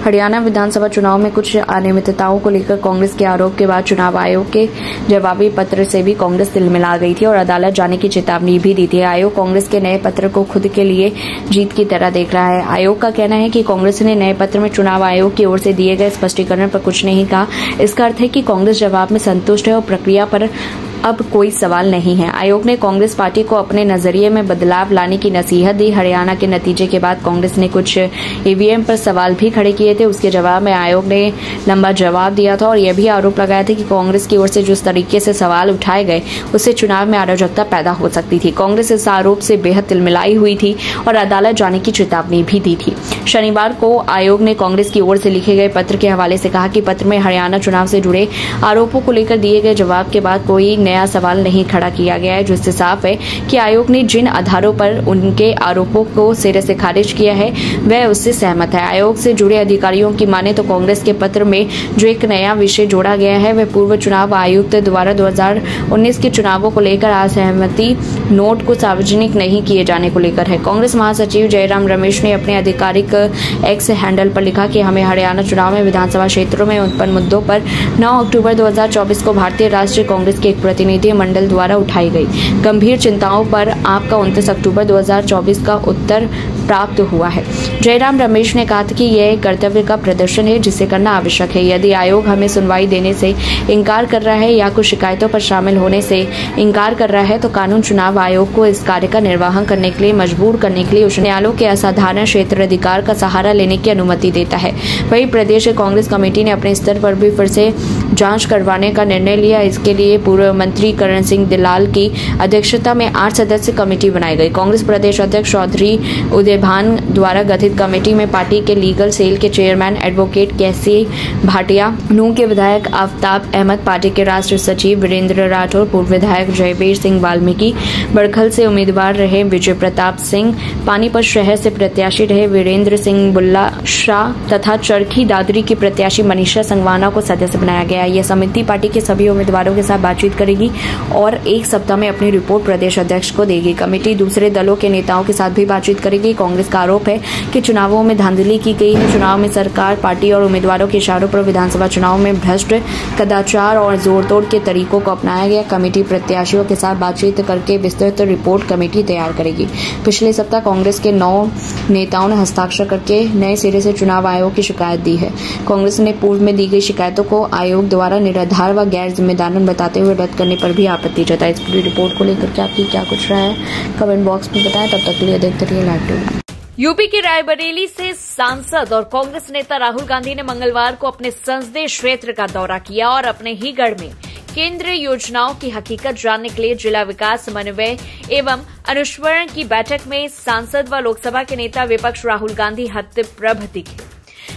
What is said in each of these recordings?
हरियाणा विधानसभा चुनाव में कुछ अनियमितताओं को लेकर कांग्रेस के आरोप के बाद चुनाव आयोग के जवाबी पत्र से भी कांग्रेस तिलमिला गई थी और अदालत जाने की चेतावनी भी दी थी। आयोग कांग्रेस के नए पत्र को खुद के लिए जीत की तरह देख रहा है। आयोग का कहना है कि कांग्रेस ने नए पत्र में चुनाव आयोग की ओर से दिए गए स्पष्टीकरण पर कुछ नहीं कहा। इसका अर्थ है कि कांग्रेस जवाब में संतुष्ट है और प्रक्रिया पर अब कोई सवाल नहीं है। आयोग ने कांग्रेस पार्टी को अपने नजरिए में बदलाव लाने की नसीहत दी। हरियाणा के नतीजे के बाद कांग्रेस ने कुछ ईवीएम पर सवाल भी खड़े किए थे। उसके जवाब में आयोग ने लंबा जवाब दिया था और यह भी आरोप लगाया था कि कांग्रेस की ओर से जिस तरीके से सवाल उठाए गए उससे चुनाव में अराजकता पैदा हो सकती थी। कांग्रेस इस आरोप से बेहद तिलमिलाई हुई थी और अदालत जाने की चेतावनी भी दी थी। शनिवार को आयोग ने कांग्रेस की ओर से लिखे गए पत्र के हवाले से कहा कि पत्र में हरियाणा चुनाव से जुड़े आरोपों को लेकर दिए गए जवाब के बाद कोई नया सवाल नहीं खड़ा किया गया है, जिससे साफ है कि आयोग ने जिन आधारों पर उनके आरोपों को सिरे से खारिज किया है वह उससे सहमत है। आयोग से जुड़े अधिकारियों की माने तो कांग्रेस के पत्र में जो एक नया विषय जोड़ा गया है वह पूर्व चुनाव आयुक्त द्वारा 2019 के चुनावों को लेकर असहमति नोट को सार्वजनिक नहीं किए जाने को लेकर है। कांग्रेस महासचिव जयराम रमेश ने अपने आधिकारिक एक्स हैंडल पर लिखा कि हमें हरियाणा चुनाव में विधानसभा क्षेत्रों में उत्पन्न मुद्दों पर 9 अक्टूबर 2024 को भारतीय राष्ट्रीय कांग्रेस के एक प्रतिनिधि मंडल द्वारा उठाई गई गंभीर चिंताओं पर आपका 29 अक्टूबर 2024 का उत्तर प्राप्त हुआ है। जयराम रमेश ने कहा था कि यह कर्तव्य का प्रदर्शन है जिसे करना आवश्यक है। यदि आयोग हमें सुनवाई देने से इनकार कर रहा है या कुछ शिकायतों पर शामिल होने से इनकार कर रहा है तो कानून चुनाव आयोग को इस कार्य का निर्वहन करने के लिए मजबूर करने के लिए उच्च न्यायालय के असाधारण क्षेत्राधिकार का सहारा लेने की अनुमति देता है। वहीं प्रदेश कांग्रेस कमेटी ने अपने स्तर पर भी फिर से जांच करवाने का निर्णय लिया। इसके लिए पूर्व मंत्री करण सिंह दिलाल की अध्यक्षता में 8 सदस्य कमेटी बनाई गई। कांग्रेस प्रदेश अध्यक्ष चौधरी उदयभान द्वारा गठित कमेटी में पार्टी के लीगल सेल के चेयरमैन एडवोकेट कैसी भाटिया, नूंह के विधायक आफ्ताब अहमद, पार्टी के राष्ट्रीय सचिव वीरेंद्र राठौर, पूर्व विधायक जयवीर सिंह वाल्मीकि, बड़खल से उम्मीदवार रहे विजय प्रताप सिंह, पानीपत शहर से प्रत्याशी रहे वीरेंद्र सिंह बुल्ला शाह तथा चरखी दादरी की प्रत्याशी मनीषा संगवाना को सदस्य बनाया गया। यह समिति पार्टी के सभी उम्मीदवारों के साथ बातचीत करेगी और एक सप्ताह में अपनी रिपोर्ट प्रदेश अध्यक्ष को देगी। कमेटी दूसरे दलों के नेताओं के साथ भी बातचीत करेगी। कांग्रेस का आरोप है कि चुनावों में धांधली की गई है। चुनाव में सरकार, पार्टी और उम्मीदवारों के इशारों पर विधानसभा चुनाव में भ्रष्ट, कदाचार और जोड़तोड़ के तरीकों को अपनाया गया। कमेटी प्रत्याशियों के साथ बातचीत करके विस्तृत रिपोर्ट कमेटी तैयार करेगी। पिछले सप्ताह कांग्रेस के 9 नेताओं ने हस्ताक्षर करके नए सिरे से चुनाव आयोग की शिकायत दी है। कांग्रेस ने पूर्व में दी गई शिकायतों को आयोग द्वारा निराधार व गैर जिम्मेदार बताते हुए रद्द करने पर भी आपत्ति जताई। इस पूरी रिपोर्ट को लेकर आपकी क्या कुछ राय है कमेंट बॉक्स में बताएं। तब तक के लिए देखते रहिए लाइव टीवी। यूपी के रायबरेली से सांसद और कांग्रेस नेता राहुल गांधी ने मंगलवार को अपने संसदीय क्षेत्र का दौरा किया और अपने ही गढ़ में केंद्रीय योजनाओं की हकीकत जानने के लिए जिला विकास समन्वय एवं अनुश्रवण की बैठक में सांसद व लोकसभा के नेता विपक्ष राहुल गांधी हतप्रभ दिखे।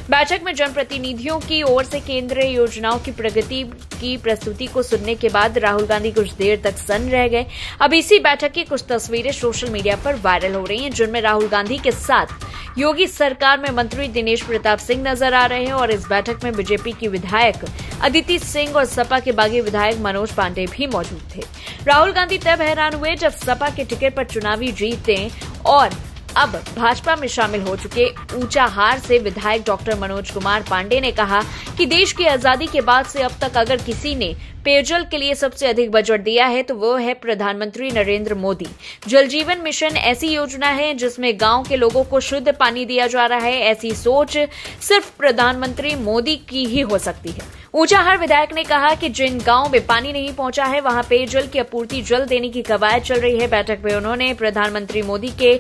बैठक में जनप्रतिनिधियों की ओर से केंद्रीय योजनाओं की प्रगति की प्रस्तुति को सुनने के बाद राहुल गांधी कुछ देर तक सन्न रह गए। अब इसी बैठक की कुछ तस्वीरें सोशल मीडिया पर वायरल हो रही हैं, जिनमें राहुल गांधी के साथ योगी सरकार में मंत्री दिनेश प्रताप सिंह नजर आ रहे हैं और इस बैठक में बीजेपी की विधायक अदिति सिंह और सपा के बागी विधायक मनोज पांडे भी मौजूद थे। राहुल गांधी तब हैरान हुए जब सपा के टिकट पर चुनावी जीते और अब भाजपा में शामिल हो चुके ऊंचाहार से विधायक डॉक्टर मनोज कुमार पांडे ने कहा कि देश की आजादी के बाद से अब तक अगर किसी ने पेयजल के लिए सबसे अधिक बजट दिया है तो वो है प्रधानमंत्री नरेंद्र मोदी। जल जीवन मिशन ऐसी योजना है जिसमें गांव के लोगों को शुद्ध पानी दिया जा रहा है। ऐसी सोच सिर्फ प्रधानमंत्री मोदी की ही हो सकती है। ऊंचाहार विधायक ने कहा कि जिन गांव में पानी नहीं पहुंचा है वहां पेयजल की आपूर्ति जल्द देने की कवायद चल रही है। बैठक में उन्होंने प्रधानमंत्री मोदी के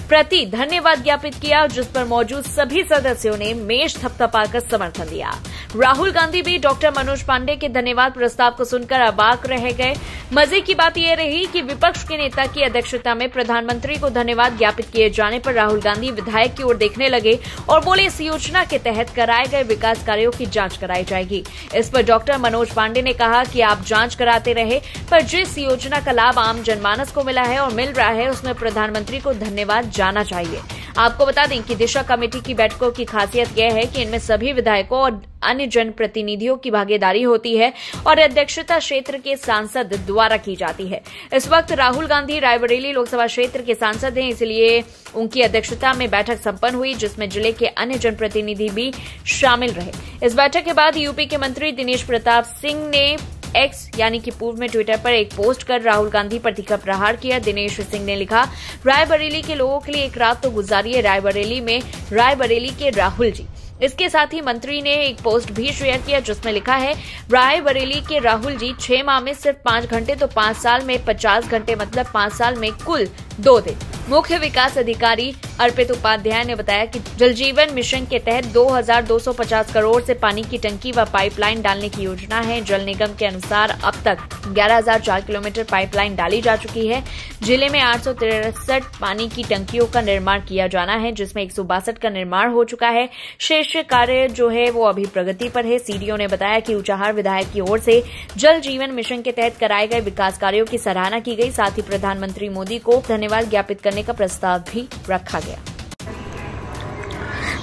प्रति धन्यवाद ज्ञापित किया, जिस पर मौजूद सभी सदस्यों ने मेज थपथपाकर समर्थन दिया। राहुल गांधी भी डॉक्टर मनोज पांडे के धन्यवाद प्रस्ताव को सुनकर अबाक रह गए। मजे की बात यह रही कि विपक्ष के नेता की अध्यक्षता में प्रधानमंत्री को धन्यवाद ज्ञापित किए जाने पर राहुल गांधी विधायक की ओर देखने लगे और बोले इस योजना के तहत कराए गए विकास कार्यों की जांच कराई जाएगी। इस पर डॉक्टर मनोज पांडे ने कहा कि आप जांच कराते रहे, पर जिस योजना का लाभ आम जनमानस को मिला है और मिल रहा है उसमें प्रधानमंत्री को धन्यवाद जाना चाहिए। आपको बता दें कि दिशा कमेटी की बैठकों की खासियत यह है कि इनमें सभी विधायकों और अन्य जनप्रतिनिधियों की भागीदारी होती है और अध्यक्षता क्षेत्र के सांसद द्वारा की जाती है। इस वक्त राहुल गांधी रायबरेली लोकसभा क्षेत्र के सांसद हैं, इसलिए उनकी अध्यक्षता में बैठक संपन्न हुई, जिसमें जिले के अन्य जनप्रतिनिधि भी शामिल रहे। इस बैठक के बाद यूपी के मंत्री दिनेश प्रताप सिंह ने एक्स यानी कि पूर्व में ट्विटर पर एक पोस्ट कर राहुल गांधी पर तीखा प्रहार किया। दिनेश सिंह ने लिखा, रायबरेली के लोगों के लिए एक रात तो गुजारिए रायबरेली में रायबरेली के राहुल जी। इसके साथ ही मंत्री ने एक पोस्ट भी शेयर किया जिसमें लिखा है, रायबरेली के राहुल जी 6 माह में सिर्फ 5 घंटे तो 5 साल में 50 घंटे, मतलब 5 साल में कुल 2 दिन। मुख्य विकास अधिकारी अर्पित उपाध्याय ने बताया कि जल जीवन मिशन के तहत 2250 करोड़ से पानी की टंकी व पाइपलाइन डालने की योजना है। जल निगम के अनुसार अब तक 11,004 किलोमीटर पाइपलाइन डाली जा चुकी है। जिले में 863 पानी की टंकियों का निर्माण किया जाना है, जिसमें 162 का निर्माण हो चुका है। शेष कार्य जो है वो अभी प्रगति पर है। सीडीओ ने बताया कि ऊंचाहार विधायक की ओर से जल जीवन मिशन के तहत कराए गए विकास कार्यों की सराहना की गई। साथ ही प्रधानमंत्री मोदी को धन्यवाद ज्ञापित करने का प्रस्ताव भी रखा गया।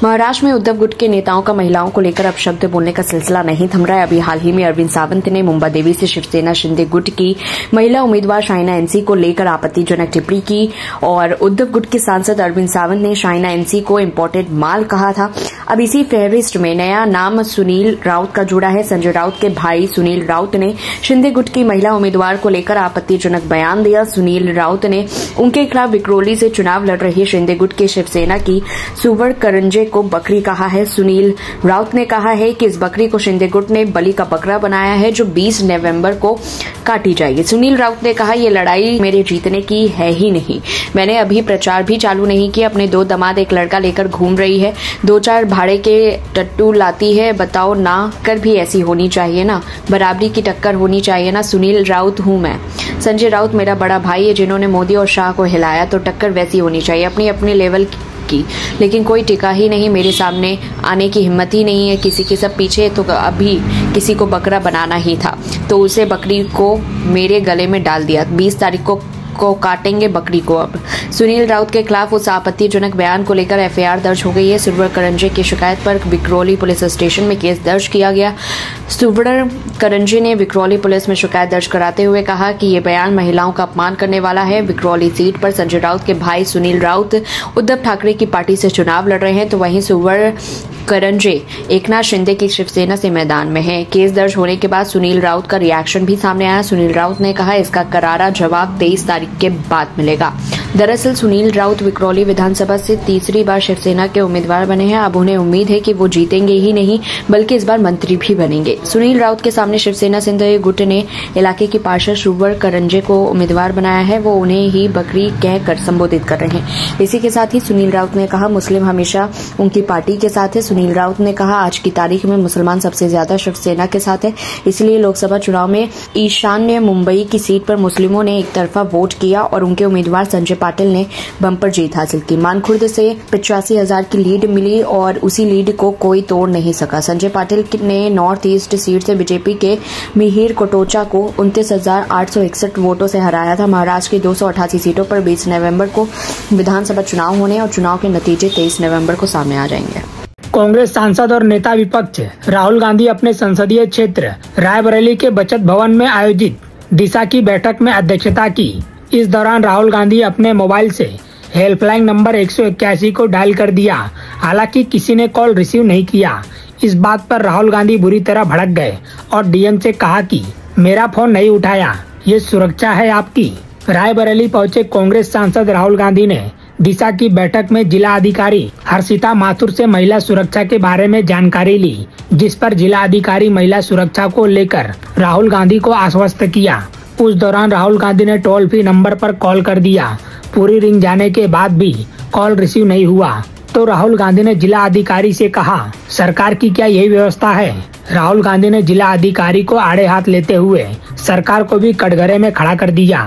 महाराष्ट्र में उद्धव गुट के नेताओं का महिलाओं को लेकर अपशब्द बोलने का सिलसिला नहीं थम रहा है। अभी हाल ही में अरविंद सावंत ने मुंबा देवी से शिवसेना शिंदे गुट की महिला उम्मीदवार शाइना एनसी को लेकर आपत्तिजनक टिप्पणी की और उद्धव गुट के सांसद अरविंद सावंत ने शाइना एनसी को इम्पोर्टेड माल कहा था। अब इसी फहरिस्त में नया नाम सुनील राउत का जुड़ा है। संजय राउत के भाई सुनील राउत ने शिंदे गुट की महिला उम्मीदवार को लेकर आपत्तिजनक बयान दिया। सुनील राउत ने उनके खिलाफ विक्रोली से चुनाव लड़ रही शिंदे गुट की शिवसेना की सुवर्ण करंजे को बकरी कहा है। सुनील राउत ने कहा है कि इस बकरी को शिंदे गुट ने बलि का बकरा बनाया है जो 20 नवंबर को काटी जाएगी। सुनील राउत ने कहा, ये लड़ाई मेरे जीतने की है ही नहीं। मैंने अभी प्रचार भी चालू नहीं किया। अपने 2 दामाद एक लड़का लेकर घूम रही है, 2-4 भाड़े के टट्टू लाती है। बताओ ना, कर भी ऐसी होनी चाहिए ना, बराबरी की टक्कर होनी चाहिए ना। सुनील राउत हूं मैं। संजय राउत मेरा बड़ा भाई है जिन्होंने मोदी और शाह को हिलाया, तो टक्कर वैसी होनी चाहिए अपनी अपने लेवल की। लेकिन कोई टिका ही नहीं, मेरे सामने आने की हिम्मत ही नहीं है किसी के। सब पीछे तो अभी किसी को बकरा बनाना ही था तो उसे बकरी को मेरे गले में डाल दिया। 20 तारीख को काटेंगे बकरी को। अब सुनील राउत के खिलाफ उस आपत्तिजनक बयान को लेकर एफआईआर दर्ज हो गई है। सुवर्ण करंजे की शिकायत पर विक्रोली पुलिस स्टेशन में केस दर्ज किया गया। सुवर्ण करंजे ने विक्रोली पुलिस में शिकायत दर्ज कराते हुए कहा कि ये बयान महिलाओं का अपमान करने वाला है। विक्रोली सीट पर संजय राउत के भाई सुनील राउत उद्धव ठाकरे की पार्टी से चुनाव लड़ रहे हैं, तो वहीं सुवर्ण करंजे एकनाथ शिंदे की शिवसेना से मैदान में है। केस दर्ज होने के बाद सुनील राउत का रिएक्शन भी सामने आया। सुनील राउत ने कहा, इसका करारा जवाब 23 तारीख के बाद मिलेगा। दरअसल सुनील राउत विक्रोली विधानसभा से तीसरी बार शिवसेना के उम्मीदवार बने हैं। अब उन्हें उम्मीद है कि वो जीतेंगे ही नहीं बल्कि इस बार मंत्री भी बनेंगे। सुनील राउत के सामने शिवसेना शिंदे गुट ने इलाके की पार्षद सुवर्ण करंजे को उम्मीदवार बनाया है। वो उन्हें ही बकरी कहकर संबोधित कर रहे हैं। इसी के साथ ही सुनील राउत ने कहा, मुस्लिम हमेशा उनकी पार्टी के साथ है। सुनील राउत ने कहा, आज की तारीख में मुसलमान सबसे ज्यादा शिवसेना के साथ है, इसलिए लोकसभा चुनाव में ईशान्य मुंबई की सीट पर मुस्लिमों ने एक तरफा वोट किया और उनके उम्मीदवार संजय पाटिल ने बम्पर जीत हासिल की। मानखुर्द से 85,000 की लीड मिली और उसी लीड को कोई तोड़ नहीं सका। संजय पाटिल ने नॉर्थ ईस्ट सीट से बीजेपी के मिहिर कोटोचा को 29,861 वोटों से हराया था। महाराष्ट्र की 288 सीटों पर 20 नवंबर को विधानसभा चुनाव होने और चुनाव के नतीजे 23 नवंबर को सामने आ जाएंगे। कांग्रेस सांसद और नेता विपक्ष राहुल गांधी अपने संसदीय क्षेत्र रायबरेली के बचत भवन में आयोजित दिशा की बैठक में अध्यक्षता की। इस दौरान राहुल गांधी अपने मोबाइल से हेल्पलाइन नंबर 181 को डायल कर दिया, हालांकि किसी ने कॉल रिसीव नहीं किया। इस बात पर राहुल गांधी बुरी तरह भड़क गए और डीएम से कहा कि मेरा फोन नहीं उठाया, ये सुरक्षा है आपकी। रायबरेली पहुंचे कांग्रेस सांसद राहुल गांधी ने दिशा की बैठक में जिला अधिकारी हर्षिता माथुर से महिला सुरक्षा के बारे में जानकारी ली, जिस पर जिला अधिकारी महिला सुरक्षा को लेकर राहुल गांधी को आश्वस्त किया। उस दौरान राहुल गांधी ने टोल फ्री नंबर पर कॉल कर दिया। पूरी रिंग जाने के बाद भी कॉल रिसीव नहीं हुआ तो राहुल गांधी ने जिला अधिकारी से कहा, सरकार की क्या यही व्यवस्था है? राहुल गांधी ने जिला अधिकारी को आड़े हाथ लेते हुए सरकार को भी कटघरे में खड़ा कर दिया।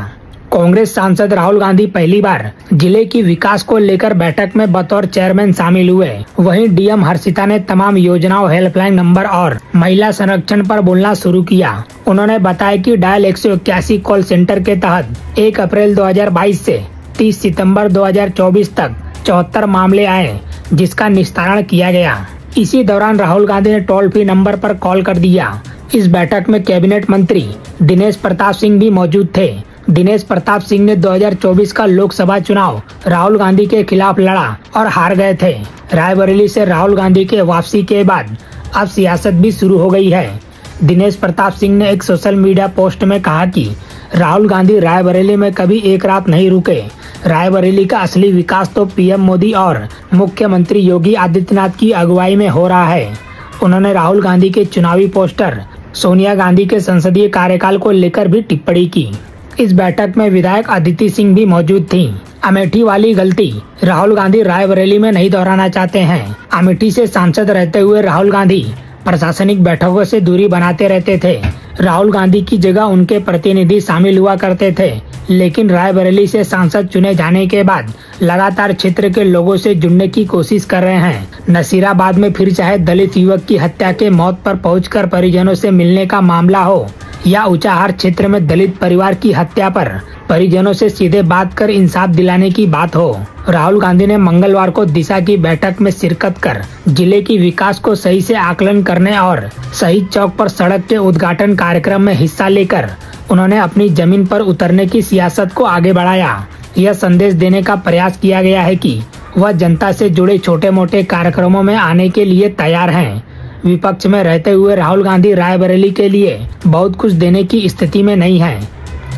कांग्रेस सांसद राहुल गांधी पहली बार जिले की विकास को लेकर बैठक में बतौर चेयरमैन शामिल हुए। वहीं डीएम हर्षिता ने तमाम योजनाओं, हेल्पलाइन नंबर और महिला संरक्षण पर बोलना शुरू किया। उन्होंने बताया कि डायल 181 कॉल सेंटर के तहत 1 अप्रैल 2022 से 30 सितंबर 2024 तक 74 मामले आए जिसका निस्तारण किया गया। इसी दौरान राहुल गांधी ने टोल फ्री नंबर पर कॉल कर दिया। इस बैठक में कैबिनेट मंत्री दिनेश प्रताप सिंह भी मौजूद थे। दिनेश प्रताप सिंह ने 2024 का लोकसभा चुनाव राहुल गांधी के खिलाफ लड़ा और हार गए थे। रायबरेली से राहुल गांधी के वापसी के बाद अब सियासत भी शुरू हो गई है। दिनेश प्रताप सिंह ने एक सोशल मीडिया पोस्ट में कहा कि राहुल गांधी रायबरेली में कभी एक रात नहीं रुके। रायबरेली का असली विकास तो पीएम मोदी और मुख्यमंत्री योगी आदित्यनाथ की अगुवाई में हो रहा है। उन्होंने राहुल गांधी के चुनावी पोस्टर सोनिया गांधी के संसदीय कार्यकाल को लेकर भी टिप्पणी की। इस बैठक में विधायक अदिति सिंह भी मौजूद थीं। अमेठी वाली गलती राहुल गांधी रायबरेली में नहीं दोहराना चाहते हैं। अमेठी से सांसद रहते हुए राहुल गांधी प्रशासनिक बैठकों से दूरी बनाते रहते थे। राहुल गांधी की जगह उनके प्रतिनिधि शामिल हुआ करते थे, लेकिन रायबरेली से सांसद चुने जाने के बाद लगातार क्षेत्र के लोगों से जुड़ने की कोशिश कर रहे हैं। नसीराबाद में फिर चाहे दलित युवक की हत्या के मौत पर पहुंचकर परिजनों से मिलने का मामला हो या ऊंचाहार क्षेत्र में दलित परिवार की हत्या पर परिजनों से सीधे बात कर इंसाफ दिलाने की बात हो, राहुल गांधी ने मंगलवार को दिशा की बैठक में शिरकत कर जिले की विकास को सही से आकलन करने और शहीद चौक पर सड़क के उद्घाटन कार्यक्रम में हिस्सा लेकर उन्होंने अपनी जमीन पर उतरने की सियासत को आगे बढ़ाया। यह संदेश देने का प्रयास किया गया है कि वह जनता से जुड़े छोटे मोटे कार्यक्रमों में आने के लिए तैयार हैं। विपक्ष में रहते हुए राहुल गांधी रायबरेली के लिए बहुत कुछ देने की स्थिति में नहीं है,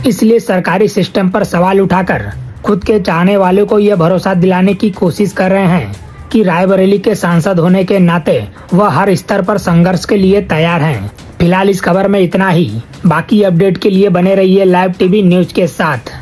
इसलिए सरकारी सिस्टम पर सवाल उठाकर खुद के चाहने वालों को यह भरोसा दिलाने की कोशिश कर रहे हैं कि रायबरेली के सांसद होने के नाते वह हर स्तर पर संघर्ष के लिए तैयार हैं। फिलहाल इस खबर में इतना ही। बाकी अपडेट के लिए बने रहिए लाइव टीवी न्यूज के साथ।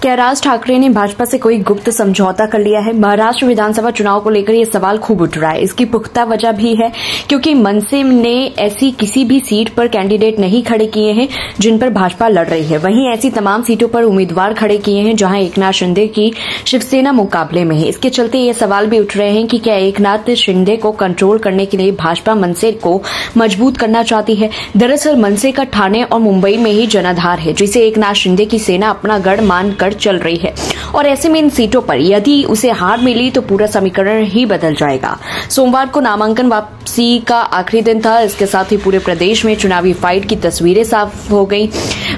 क्या राज ठाकरे ने भाजपा से कोई गुप्त समझौता कर लिया है? महाराष्ट्र विधानसभा चुनाव को लेकर यह सवाल खूब उठ रहा है। इसकी पुख्ता वजह भी है क्योंकि मनसे ने ऐसी किसी भी सीट पर कैंडिडेट नहीं खड़े किए हैं जिन पर भाजपा लड़ रही है। वहीं ऐसी तमाम सीटों पर उम्मीदवार खड़े किए हैं जहां एकनाथ शिंदे की शिवसेना मुकाबले में है। इसके चलते ये सवाल भी उठ रहे हैं कि क्या एकनाथ शिंदे को कंट्रोल करने के लिए भाजपा मनसे को मजबूत करना चाहती है। दरअसल मनसे का ठाणे और मुंबई में ही जनाधार है, जिसे एकनाथ शिंदे की सेना अपना गढ़ मानकर चल रही है और ऐसे में इन सीटों पर यदि उसे हार मिली तो पूरा समीकरण ही बदल जाएगा। सोमवार को नामांकन वापसी का आखिरी दिन था। इसके साथ ही पूरे प्रदेश में चुनावी फाइट की तस्वीरें साफ हो गई।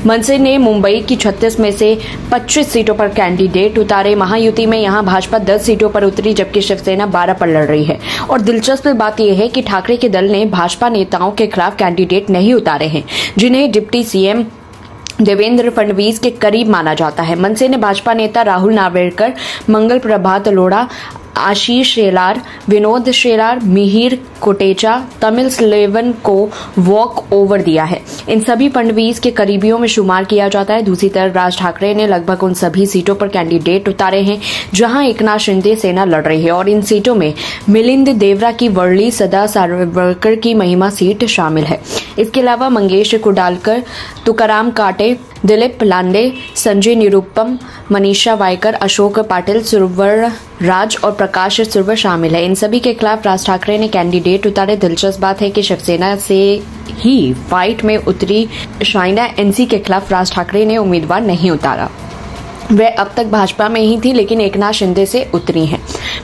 मनसे ने मुंबई की 36 में से 25 सीटों पर कैंडिडेट उतारे। महायुति में यहां भाजपा 10 सीटों पर उतरी जबकि शिवसेना 12 पर लड़ रही है। और दिलचस्प बात यह है कि ठाकरे के दल ने भाजपा नेताओं के खिलाफ कैंडिडेट नहीं उतारे हैं जिन्हें डिप्टी सीएम देवेंद्र फडणवीस के करीब माना जाता है। मनसे ने भाजपा नेता राहुल नार्वेकर, मंगल प्रभात अरोड़ा, आशीष शेलार, विनोद शेलार, मिहिर कोटेचा, तमिल स्लेवन को वॉक ओवर दिया है। इन सभी फडणवीस के करीबियों में शुमार किया जाता है। दूसरी तरफ राज ठाकरे ने लगभग उन सभी सीटों पर कैंडिडेट उतारे हैं जहां एकनाथ शिंदे सेना लड़ रही है और इन सीटों में मिलिंद देवरा की वर्ली, सदा सावरकर की महिमा सीट शामिल है। इसके अलावा मंगेश कुडालकर, तुकाराम काटे, दिलीप लांडे, संजय निरुपम, मनीषा वायकर, अशोक पाटिल, सुरवर राज और प्रकाश सुरवर शामिल है। इन सभी के खिलाफ राज ठाकरे ने कैंडिडेट उतारे। दिलचस्प बात है कि शिवसेना से ही फाइट में उतरी शाइना एनसी के खिलाफ राज ठाकरे ने उम्मीदवार नहीं उतारा। वे अब तक भाजपा में ही थी लेकिन एकनाथ शिंदे से उतरी हैं।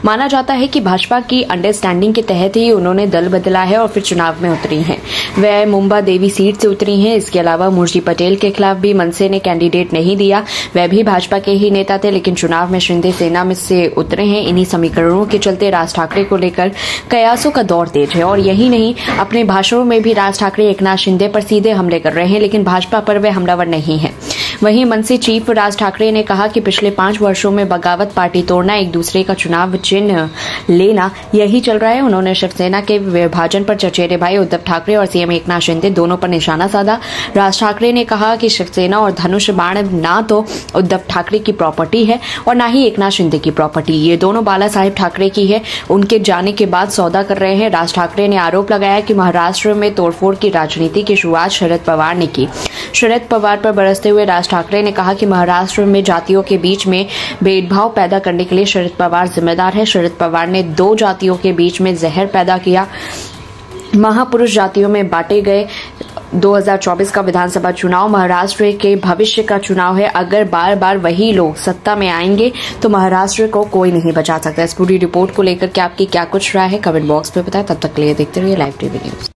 माना जाता है कि भाजपा की अंडरस्टैंडिंग के तहत ही उन्होंने दल बदला है और फिर चुनाव में उतरी हैं। वे मुंबा देवी सीट से उतरी हैं। इसके अलावा मुर्जी पटेल के खिलाफ भी मनसे ने कैंडिडेट नहीं दिया। वे भी भाजपा के ही नेता थे लेकिन चुनाव में शिंदे सेना में से उतरे हैं। इन्हीं समीकरणों के चलते राज ठाकरे को लेकर कयासों का दौर तेज है और यही नहीं, अपने भाषणों में भी राज ठाकरे एकनाथ शिंदे पर सीधे हमले कर रहे हैं लेकिन भाजपा पर वे हमलावर नहीं है। वहीं मनसे चीफ राज ठाकरे ने कहा कि पिछले 5 वर्षों में बगावत, पार्टी तोड़ना, एक दूसरे का चुनाव चिन्ह लेना यही चल रहा है। उन्होंने शिवसेना के विभाजन पर चचेरे भाई उद्धव ठाकरे और सीएम एकनाथ शिंदे दोनों पर निशाना साधा। राज ठाकरे ने कहा कि शिवसेना और धनुष बाण ना तो उद्धव ठाकरे की प्रॉपर्टी है और ना ही एकनाथ शिंदे की प्रॉपर्टी, ये दोनों बाला साहेब ठाकरे की है। उनके जाने के बाद सौदा कर रहे हैं। राज ठाकरे ने आरोप लगाया कि महाराष्ट्र में तोड़फोड़ की राजनीति की शुरुआत शरद पवार ने की। शरद पवार पर बरसते हुए राज ठाकरे ने कहा कि महाराष्ट्र में जातियों के बीच में भेदभाव पैदा करने के लिए शरद पवार जिम्मेदार है। शरद पवार ने 2 जातियों के बीच में जहर पैदा किया। महापुरुष जातियों में बांटे गए। 2024 का विधानसभा चुनाव महाराष्ट्र के भविष्य का चुनाव है। अगर बार बार वही लोग सत्ता में आएंगे तो महाराष्ट्र को कोई नहीं बचा सकता। इस पूरी रिपोर्ट को लेकर के आपकी क्या कुछ राय है, कमेंट बॉक्स में बताएं। तब तक के लिए देखते रहिए लाइव टीवी न्यूज।